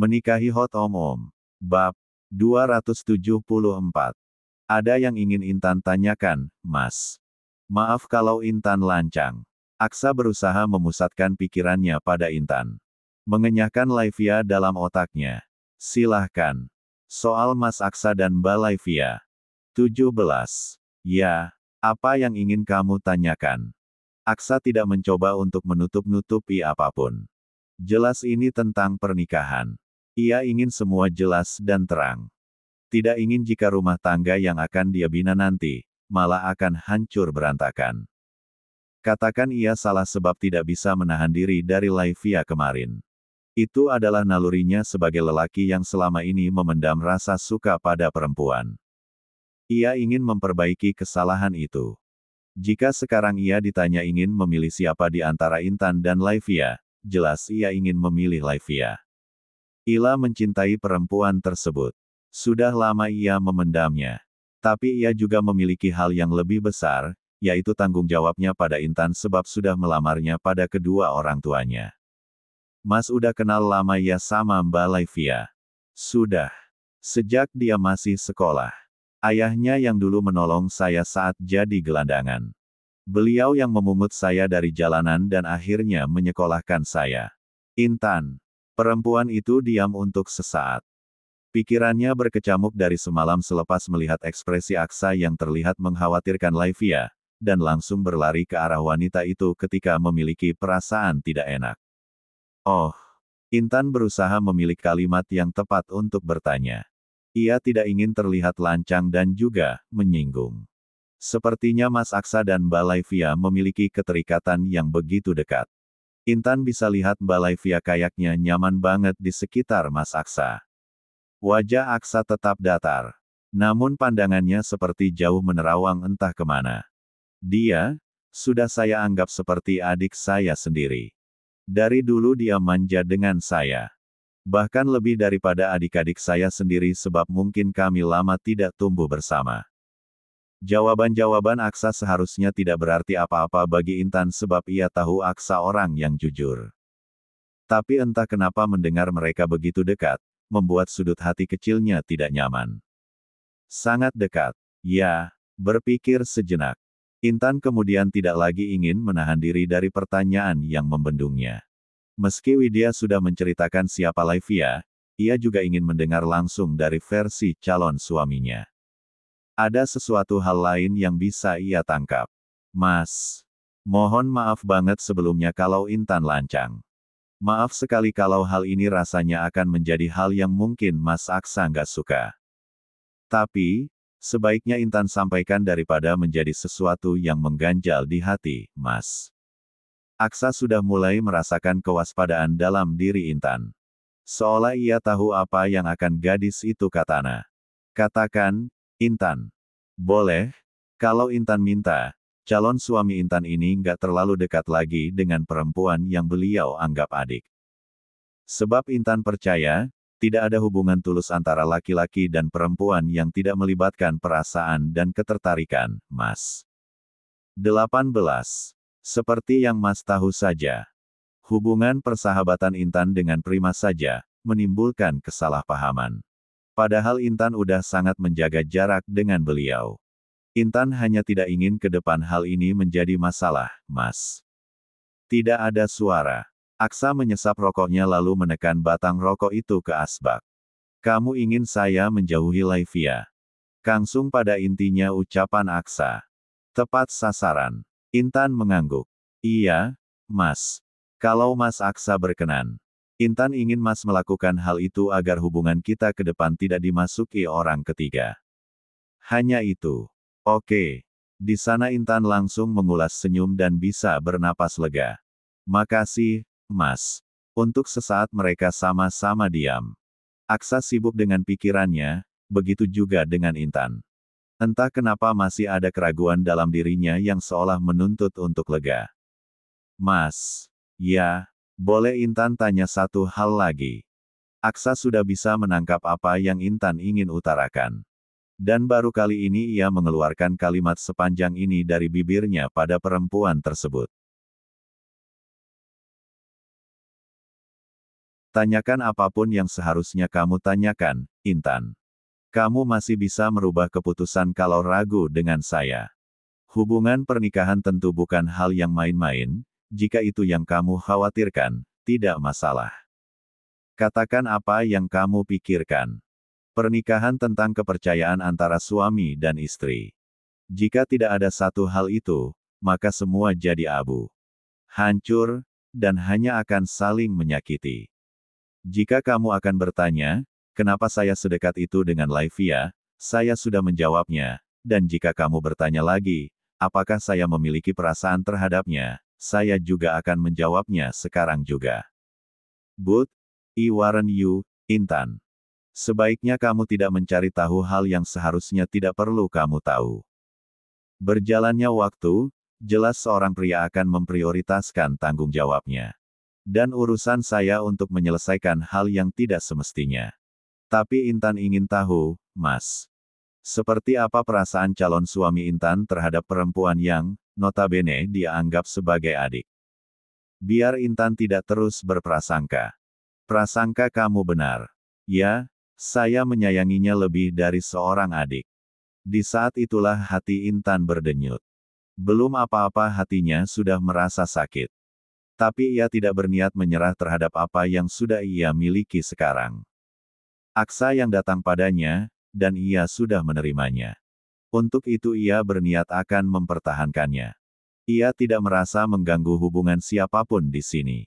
Menikahi Hot Om. Bab 274. Ada yang ingin Intan tanyakan, Mas? Maaf kalau Intan lancang. Aksa berusaha memusatkan pikirannya pada Intan. Mengenyahkan Laivia dalam otaknya. Silahkan. Soal Mas Aksa dan Mbak Laivia. 17. Ya, apa yang ingin kamu tanyakan? Aksa tidak mencoba untuk menutup-nutupi apapun. Jelas ini tentang pernikahan. Ia ingin semua jelas dan terang. Tidak ingin jika rumah tangga yang akan dia bina nanti, malah akan hancur berantakan. Katakan ia salah sebab tidak bisa menahan diri dari Laivia kemarin. Itu adalah nalurinya sebagai lelaki yang selama ini memendam rasa suka pada perempuan. Ia ingin memperbaiki kesalahan itu. Jika sekarang ia ditanya ingin memilih siapa di antara Intan dan Laivia, jelas ia ingin memilih Laivia. Ila mencintai perempuan tersebut. Sudah lama ia memendamnya. Tapi ia juga memiliki hal yang lebih besar, yaitu tanggung jawabnya pada Intan sebab sudah melamarnya pada kedua orang tuanya. Mas udah kenal lama ya sama Mbak Laivia? Sudah. Sejak dia masih sekolah. Ayahnya yang dulu menolong saya saat jadi gelandangan. Beliau yang memungut saya dari jalanan dan akhirnya menyekolahkan saya. Intan. Perempuan itu diam untuk sesaat. Pikirannya berkecamuk dari semalam selepas melihat ekspresi Aksa yang terlihat mengkhawatirkan Laivia, dan langsung berlari ke arah wanita itu ketika memiliki perasaan tidak enak. Oh, Intan berusaha memilih kalimat yang tepat untuk bertanya. Ia tidak ingin terlihat lancang dan juga menyinggung. Sepertinya Mas Aksa dan Mbak Laivia memiliki keterikatan yang begitu dekat. Intan bisa lihat Mbak Laivia kayaknya nyaman banget di sekitar Mas Aksa. Wajah Aksa tetap datar. Namun pandangannya seperti jauh menerawang entah kemana. Dia, sudah saya anggap seperti adik saya sendiri. Dari dulu dia manja dengan saya. Bahkan lebih daripada adik-adik saya sendiri sebab mungkin kami lama tidak tumbuh bersama. Jawaban-jawaban Aksa seharusnya tidak berarti apa-apa bagi Intan sebab ia tahu Aksa orang yang jujur. Tapi entah kenapa mendengar mereka begitu dekat, membuat sudut hati kecilnya tidak nyaman. Sangat dekat. Ya, berpikir sejenak. Intan kemudian tidak lagi ingin menahan diri dari pertanyaan yang membendungnya. Meski Widya sudah menceritakan siapa Laivia, ia juga ingin mendengar langsung dari versi calon suaminya. Ada sesuatu hal lain yang bisa ia tangkap. Mas, mohon maaf banget sebelumnya kalau Intan lancang. Maaf sekali kalau hal ini rasanya akan menjadi hal yang mungkin Mas Aksa nggak suka. Tapi, sebaiknya Intan sampaikan daripada menjadi sesuatu yang mengganjal di hati, Mas. Aksa sudah mulai merasakan kewaspadaan dalam diri Intan. Seolah ia tahu apa yang akan gadis itu katana. Katakan, Intan. Boleh, kalau Intan minta, calon suami Intan ini nggak terlalu dekat lagi dengan perempuan yang beliau anggap adik. Sebab Intan percaya, tidak ada hubungan tulus antara laki-laki dan perempuan yang tidak melibatkan perasaan dan ketertarikan, Mas. 18. Seperti yang Mas tahu saja. Hubungan persahabatan Intan dengan Prima saja, menimbulkan kesalahpahaman. Padahal Intan udah sangat menjaga jarak dengan beliau. Intan hanya tidak ingin ke depan hal ini menjadi masalah, Mas. Tidak ada suara. Aksa menyesap rokoknya lalu menekan batang rokok itu ke asbak. Kamu ingin saya menjauhi Laivia? Langsung pada intinya ucapan Aksa. Tepat sasaran. Intan mengangguk. Iya, Mas. Kalau Mas Aksa berkenan. Intan ingin Mas melakukan hal itu agar hubungan kita ke depan tidak dimasuki orang ketiga. Hanya itu. Oke. Di sana Intan langsung mengulas senyum dan bisa bernapas lega. Makasih, Mas. Untuk sesaat mereka sama-sama diam. Aksa sibuk dengan pikirannya, begitu juga dengan Intan. Entah kenapa masih ada keraguan dalam dirinya yang seolah menuntut untuk lega. Mas. Ya. Boleh Intan tanya satu hal lagi? Aksa sudah bisa menangkap apa yang Intan ingin utarakan. Dan baru kali ini ia mengeluarkan kalimat sepanjang ini dari bibirnya pada perempuan tersebut. Tanyakan apapun yang seharusnya kamu tanyakan, Intan. Kamu masih bisa merubah keputusan kalau ragu dengan saya. Hubungan pernikahan tentu bukan hal yang main-main, jika itu yang kamu khawatirkan, tidak masalah. Katakan apa yang kamu pikirkan. Pernikahan tentang kepercayaan antara suami dan istri. Jika tidak ada satu hal itu, maka semua jadi abu. Hancur, dan hanya akan saling menyakiti. Jika kamu akan bertanya, kenapa saya sedekat itu dengan Laivia, saya sudah menjawabnya, dan jika kamu bertanya lagi, apakah saya memiliki perasaan terhadapnya, saya juga akan menjawabnya sekarang juga. But, I warn you, Intan. Sebaiknya kamu tidak mencari tahu hal yang seharusnya tidak perlu kamu tahu. Berjalannya waktu, jelas seorang pria akan memprioritaskan tanggung jawabnya. Dan urusan saya untuk menyelesaikan hal yang tidak semestinya. Tapi Intan ingin tahu, Mas. Seperti apa perasaan calon suami Intan terhadap perempuan yang, notabene dia anggap sebagai adik. Biar Intan tidak terus berprasangka. Prasangka kamu benar. Ya, saya menyayanginya lebih dari seorang adik. Di saat itulah hati Intan berdenyut. Belum apa-apa hatinya sudah merasa sakit. Tapi ia tidak berniat menyerah terhadap apa yang sudah ia miliki sekarang. Aksa yang datang padanya, dan ia sudah menerimanya. Untuk itu ia berniat akan mempertahankannya. Ia tidak merasa mengganggu hubungan siapapun di sini.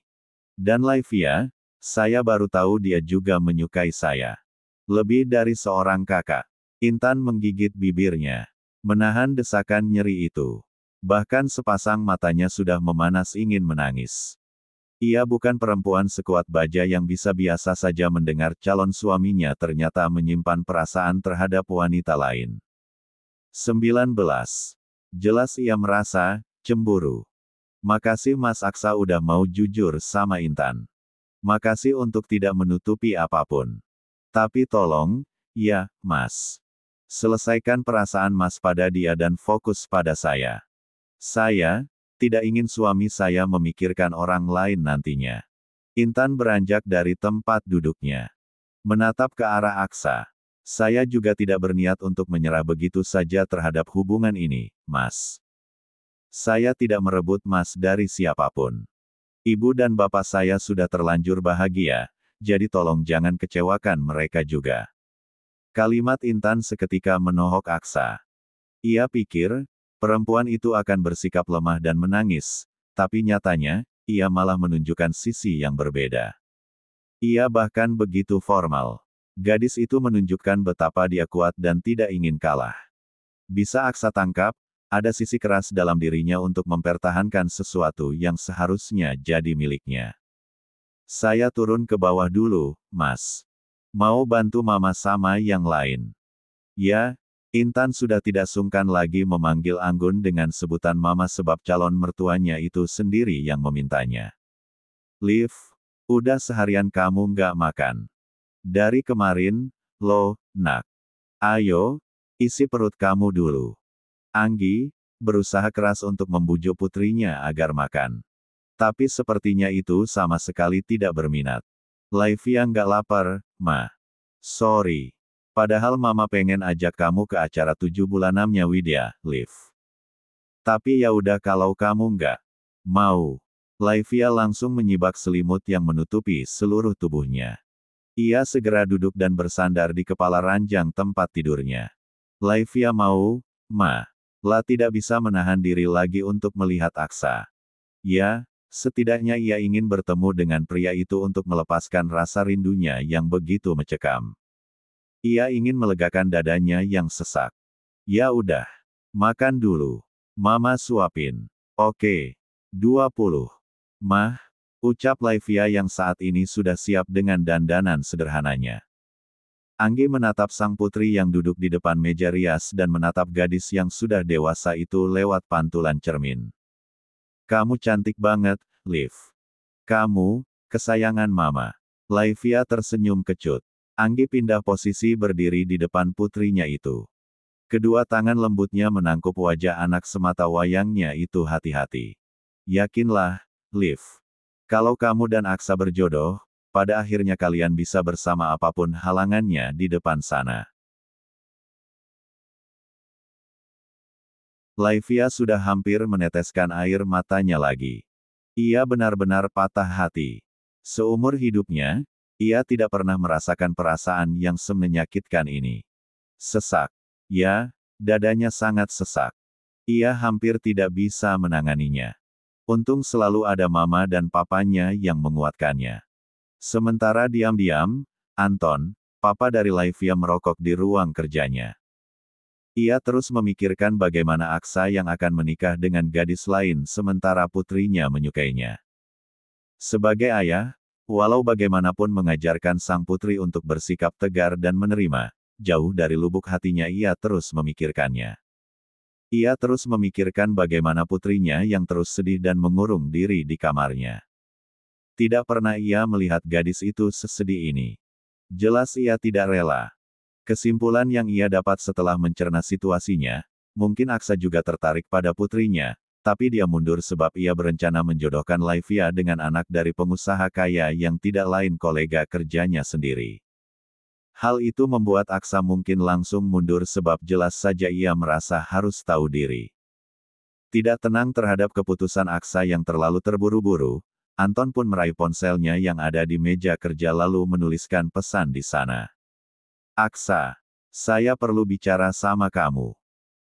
Dan Laivia, saya baru tahu dia juga menyukai saya. Lebih dari seorang kakak. Intan menggigit bibirnya. Menahan desakan nyeri itu. Bahkan sepasang matanya sudah memanas ingin menangis. Ia bukan perempuan sekuat baja yang bisa biasa saja mendengar calon suaminya ternyata menyimpan perasaan terhadap wanita lain. 19. Jelas ia merasa cemburu. Makasih Mas Aksa udah mau jujur sama Intan. Makasih untuk tidak menutupi apapun. Tapi tolong, ya, Mas. Selesaikan perasaan Mas pada dia dan fokus pada saya. Saya tidak ingin suami saya memikirkan orang lain nantinya. Intan beranjak dari tempat duduknya. Menatap ke arah Aksa. Saya juga tidak berniat untuk menyerah begitu saja terhadap hubungan ini, Mas. Saya tidak merebut Mas dari siapapun. Ibu dan bapak saya sudah terlanjur bahagia, jadi tolong jangan kecewakan mereka juga. Kalimat Intan seketika menohok Aksa. Ia pikir, perempuan itu akan bersikap lemah dan menangis, tapi nyatanya, ia malah menunjukkan sisi yang berbeda. Ia bahkan begitu formal. Gadis itu menunjukkan betapa dia kuat dan tidak ingin kalah. Bisa Aksa tangkap, ada sisi keras dalam dirinya untuk mempertahankan sesuatu yang seharusnya jadi miliknya. Saya turun ke bawah dulu, Mas. Mau bantu Mama sama yang lain. Ya, Intan sudah tidak sungkan lagi memanggil Anggun dengan sebutan Mama sebab calon mertuanya itu sendiri yang memintanya. Liv, udah seharian kamu nggak makan. Dari kemarin, lo, nak. Ayo, isi perut kamu dulu. Anggi, berusaha keras untuk membujuk putrinya agar makan. Tapi sepertinya itu sama sekali tidak berminat. Laivia nggak lapar, Ma. Sorry. Padahal Mama pengen ajak kamu ke acara 7 bulanannya Widya, Liv. Tapi ya udah kalau kamu nggak mau. Laivia langsung menyibak selimut yang menutupi seluruh tubuhnya. Ia segera duduk dan bersandar di kepala ranjang tempat tidurnya. Laivia mau, Ma. La tidak bisa menahan diri lagi untuk melihat Aksa. Ya, setidaknya ia ingin bertemu dengan pria itu untuk melepaskan rasa rindunya yang begitu mencekam. Ia ingin melegakan dadanya yang sesak. Ya udah. Makan dulu. Mama suapin. Oke. 20. Mah, ucap Laivia yang saat ini sudah siap dengan dandanan sederhananya. Anggi menatap sang putri yang duduk di depan meja rias dan menatap gadis yang sudah dewasa itu lewat pantulan cermin. Kamu cantik banget, Liv. Kamu, kesayangan Mama. Laivia tersenyum kecut. Anggi pindah posisi berdiri di depan putrinya itu. Kedua tangan lembutnya menangkup wajah anak semata wayangnya itu hati-hati. Yakinlah, Liv. Kalau kamu dan Aksa berjodoh, pada akhirnya kalian bisa bersama apapun halangannya di depan sana. Laivia sudah hampir meneteskan air matanya lagi. Ia benar-benar patah hati. Seumur hidupnya, ia tidak pernah merasakan perasaan yang semenyakitkan ini. Sesak. Ya, dadanya sangat sesak. Ia hampir tidak bisa menanganinya. Untung selalu ada mama dan papanya yang menguatkannya. Sementara diam-diam, Anton, papa dari Laivia merokok di ruang kerjanya. Ia terus memikirkan bagaimana Aksa yang akan menikah dengan gadis lain sementara putrinya menyukainya. Sebagai ayah, walau bagaimanapun mengajarkan sang putri untuk bersikap tegar dan menerima, jauh dari lubuk hatinya ia terus memikirkannya. Ia terus memikirkan bagaimana putrinya yang terus sedih dan mengurung diri di kamarnya. Tidak pernah ia melihat gadis itu sesedih ini. Jelas ia tidak rela. Kesimpulan yang ia dapat setelah mencerna situasinya, mungkin Aksa juga tertarik pada putrinya, tapi dia mundur sebab ia berencana menjodohkan Laivia dengan anak dari pengusaha kaya yang tidak lain kolega kerjanya sendiri. Hal itu membuat Aksa mungkin langsung mundur sebab jelas saja ia merasa harus tahu diri. Tidak tenang terhadap keputusan Aksa yang terlalu terburu-buru, Anton pun meraih ponselnya yang ada di meja kerja lalu menuliskan pesan di sana. Aksa, saya perlu bicara sama kamu.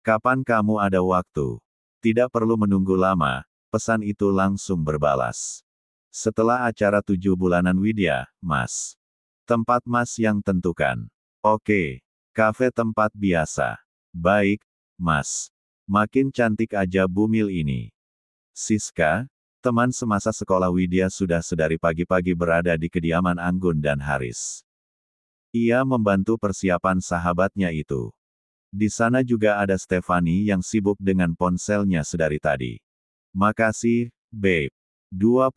Kapan kamu ada waktu? Tidak perlu menunggu lama, pesan itu langsung berbalas. Setelah acara 7 bulanan Widya, Mas. Tempat Mas yang tentukan. Oke, kafe tempat biasa. Baik, Mas. Makin cantik aja bumil ini. Siska, teman semasa sekolah Widya sudah sedari pagi-pagi berada di kediaman Anggun dan Haris. Ia membantu persiapan sahabatnya itu. Di sana juga ada Stefani yang sibuk dengan ponselnya sedari tadi. Makasih, babe. 21.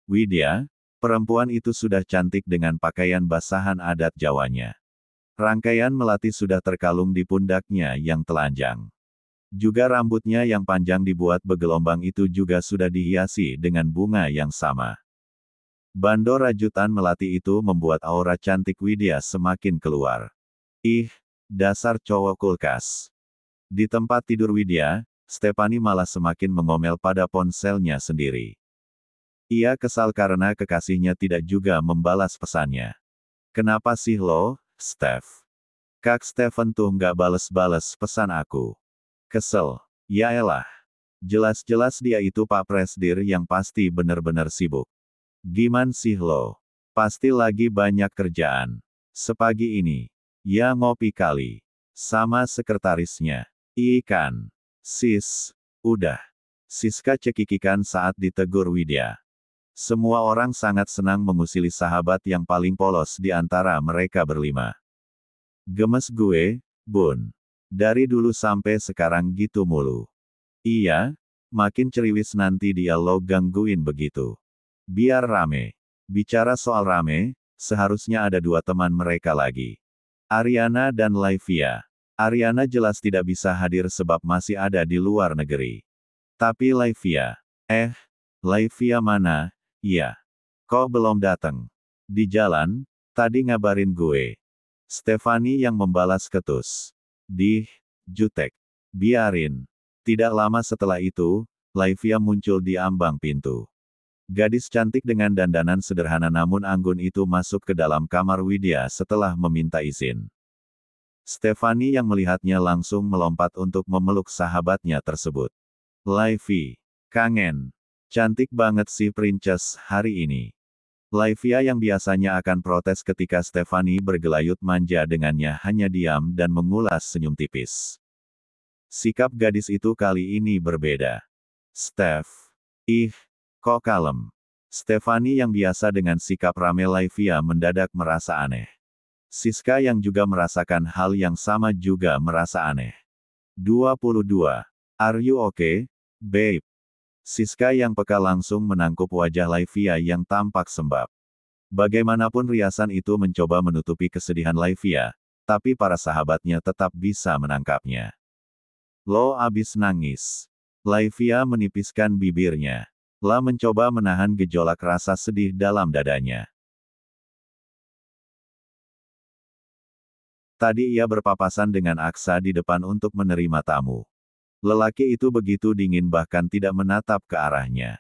Widya, perempuan itu sudah cantik dengan pakaian basahan adat Jawanya. Rangkaian melati sudah terkalung di pundaknya yang telanjang. Juga rambutnya yang panjang dibuat bergelombang itu juga sudah dihiasi dengan bunga yang sama. Bandor rajutan melati itu membuat aura cantik Widya semakin keluar. Ih, dasar cowok kulkas. Di tempat tidur Widya, Stefani malah semakin mengomel pada ponselnya sendiri. Ia kesal karena kekasihnya tidak juga membalas pesannya. Kenapa sih lo, Steph? Kak Stephen tuh nggak bales-bales pesan aku. Kesel. Ya elah. Jelas-jelas dia itu Pak Presdir yang pasti bener-bener sibuk. Giman sih lo? Pasti lagi banyak kerjaan. Sepagi ini. Ya ngopi kali. Sama sekretarisnya. Ikan. Sis. Udah. Siska cekikikan saat ditegur Widya. Semua orang sangat senang mengusili sahabat yang paling polos di antara mereka berlima. Gemes gue, Bun. Dari dulu sampai sekarang gitu mulu. Iya, makin ceriwis nanti dia lo gangguin begitu. Biar rame. Bicara soal rame, seharusnya ada 2 teman mereka lagi. Ariana dan Laivia. Ariana jelas tidak bisa hadir sebab masih ada di luar negeri. Tapi Laivia. Laivia mana? Iya. Kok belum datang? Di jalan, tadi ngabarin gue. Stefani yang membalas ketus. Jutek. Biarin. Tidak lama setelah itu, Laivia muncul di ambang pintu. Gadis cantik dengan dandanan sederhana namun anggun itu masuk ke dalam kamar Widya setelah meminta izin. Stefani yang melihatnya langsung melompat untuk memeluk sahabatnya tersebut. Laivi, kangen. Cantik banget si Princess hari ini. Laivia yang biasanya akan protes ketika Stefani bergelayut manja dengannya hanya diam dan mengulas senyum tipis. Sikap gadis itu kali ini berbeda. Steph. Kok kalem? Stefani yang biasa dengan sikap rame Laivia mendadak merasa aneh. Siska yang juga merasakan hal yang sama juga merasa aneh. 22. Are you okay, babe? Siska yang peka langsung menangkup wajah Laivia yang tampak sembab. Bagaimanapun riasan itu mencoba menutupi kesedihan Laivia, tapi para sahabatnya tetap bisa menangkapnya. Lo abis nangis. Laivia menipiskan bibirnya. La mencoba menahan gejolak rasa sedih dalam dadanya. Tadi ia berpapasan dengan Aksa di depan untuk menerima tamu. Lelaki itu begitu dingin bahkan tidak menatap ke arahnya.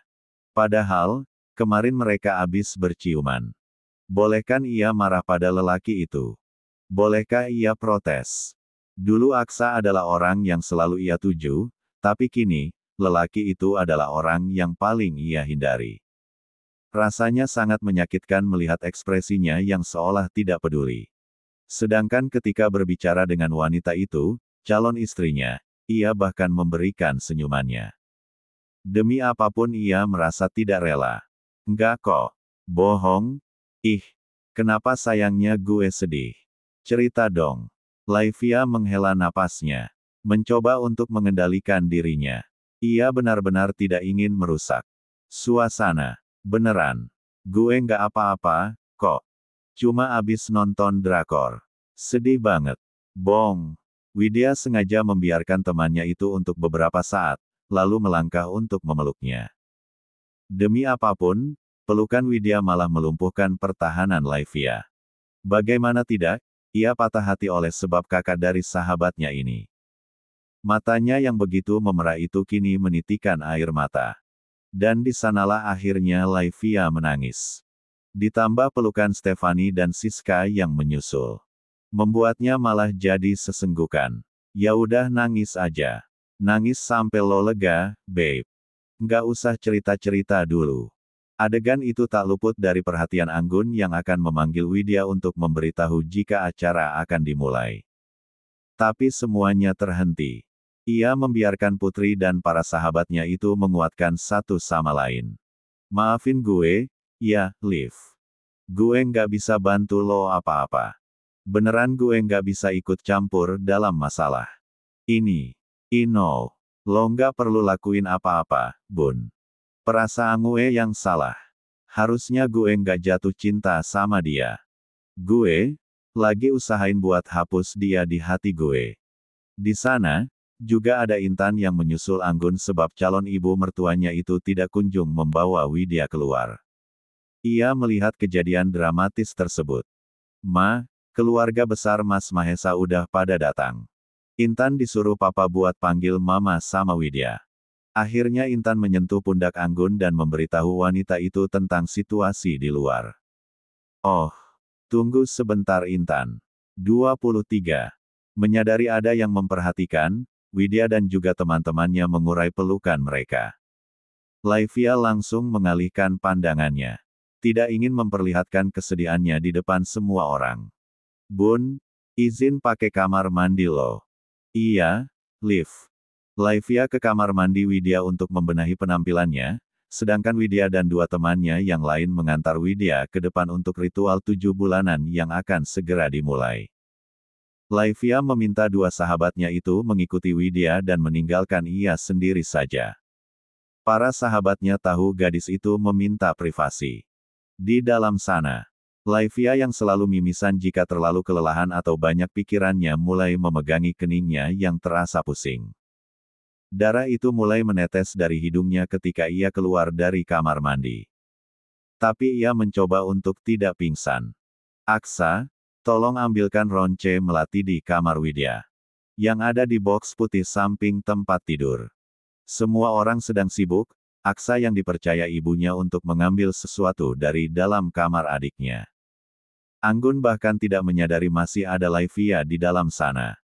Padahal, kemarin mereka habis berciuman. Bolehkan ia marah pada lelaki itu? Bolehkah ia protes? Dulu Aksa adalah orang yang selalu ia tuju, tapi kini, lelaki itu adalah orang yang paling ia hindari. Rasanya sangat menyakitkan melihat ekspresinya yang seolah tidak peduli. Sedangkan ketika berbicara dengan wanita itu, calon istrinya, ia bahkan memberikan senyumannya. Demi apapun ia merasa tidak rela. Enggak kok. Bohong. Ih, kenapa sayangnya gue sedih? Cerita dong. Laivia menghela napasnya. Mencoba untuk mengendalikan dirinya. Ia benar-benar tidak ingin merusak suasana. Beneran. Gue nggak apa-apa, kok. Cuma abis nonton drakor. Sedih banget. Bong. Widya sengaja membiarkan temannya itu untuk beberapa saat, lalu melangkah untuk memeluknya. Demi apapun, pelukan Widya malah melumpuhkan pertahanan Laivia. Bagaimana tidak, ia patah hati oleh sebab kakak dari sahabatnya ini. Matanya yang begitu memerah itu kini menitikan air mata. Dan di sanalah akhirnya Laivia menangis. Ditambah pelukan Stefani dan Siska yang menyusul. Membuatnya malah jadi sesenggukan. Ya udah nangis aja. Nangis sampai lo lega, babe. Nggak usah cerita-cerita dulu. Adegan itu tak luput dari perhatian Anggun yang akan memanggil Widya untuk memberitahu jika acara akan dimulai. Tapi semuanya terhenti. Ia membiarkan Putri dan para sahabatnya itu menguatkan satu sama lain. Maafin gue, ya, Liv. Gue nggak bisa bantu lo apa-apa. Beneran gue nggak bisa ikut campur dalam masalah ini. Ino, lo nggak perlu lakuin apa-apa, Bun. Perasaan gue yang salah. Harusnya gue nggak jatuh cinta sama dia. Gue lagi usahain buat hapus dia di hati gue. Di sana, juga ada Intan yang menyusul Anggun sebab calon ibu mertuanya itu tidak kunjung membawa Widya keluar. Ia melihat kejadian dramatis tersebut. Ma, keluarga besar Mas Mahesa udah pada datang. Intan disuruh papa buat panggil mama sama Widya. Akhirnya Intan menyentuh pundak Anggun dan memberitahu wanita itu tentang situasi di luar. Oh, tunggu sebentar Intan. 23. Menyadari ada yang memperhatikan, Widya dan juga teman-temannya mengurai pelukan mereka. Laivia langsung mengalihkan pandangannya. Tidak ingin memperlihatkan kesedihannya di depan semua orang. Bun, izin pakai kamar mandi lo. Iya, Liv. Laivia ke kamar mandi Widya untuk membenahi penampilannya, sedangkan Widya dan dua temannya yang lain mengantar Widya ke depan untuk ritual 7 bulanan yang akan segera dimulai. Laivia meminta dua sahabatnya itu mengikuti Widya dan meninggalkan ia sendiri saja. Para sahabatnya tahu gadis itu meminta privasi. Di dalam sana, Laivia yang selalu mimisan jika terlalu kelelahan atau banyak pikirannya mulai memegangi keningnya yang terasa pusing. Darah itu mulai menetes dari hidungnya ketika ia keluar dari kamar mandi. Tapi ia mencoba untuk tidak pingsan. Aksa, tolong ambilkan ronce melati di kamar Widya. Yang ada di box putih samping tempat tidur. Semua orang sedang sibuk, Aksa yang dipercaya ibunya untuk mengambil sesuatu dari dalam kamar adiknya. Anggun bahkan tidak menyadari masih ada Laivia di dalam sana.